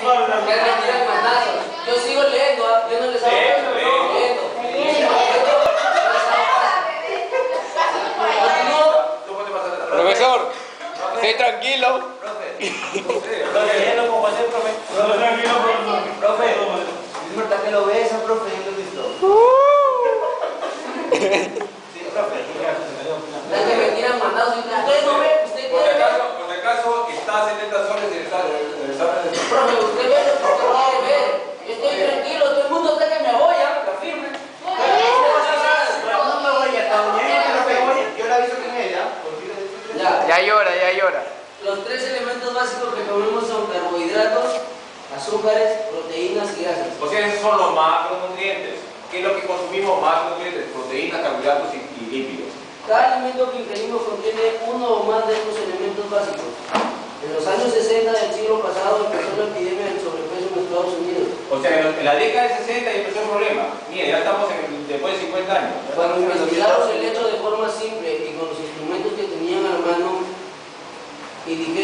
Que retiran mandazos. Yo sigo leyendo, yo no les hago caso. Leyendo. Profesor, esté tranquilo. Tranquilo, como hacer, profe. Tranquilo, profe. Es verdad que lo ves, profe, yo lo he visto. Sí, profe. La que me tiran mandazos y ustedes no ven, usted Por quiere ver. si acaso, está a 70 soles el examen. Profe, usted ve lo que usted quiere ver. Yo estoy tranquilo, todo el mundo está que me aboya, la firme. No me voy a estar profe. Yo le aviso que es ella. Ya. Ya llora, ya llora. Los tres elementos básicos que comemos son carbohidratos, azúcares, proteínas y grasas. O sea, esos son los macronutrientes. ¿Qué es lo que consumimos? Macronutrientes, proteínas, carbohidratos y lípidos. Cada alimento que ingerimos contiene uno o más de estos elementos básicos. En los años 60 del siglo pasado empezó la epidemia del sobrepeso en Estados Unidos. O sea, en la década del 60 ya empezó el problema. Mira, ya estamos después de 50 años. Cuando investigaron el hecho de forma simple y con los instrumentos que tenían a la mano y dijeron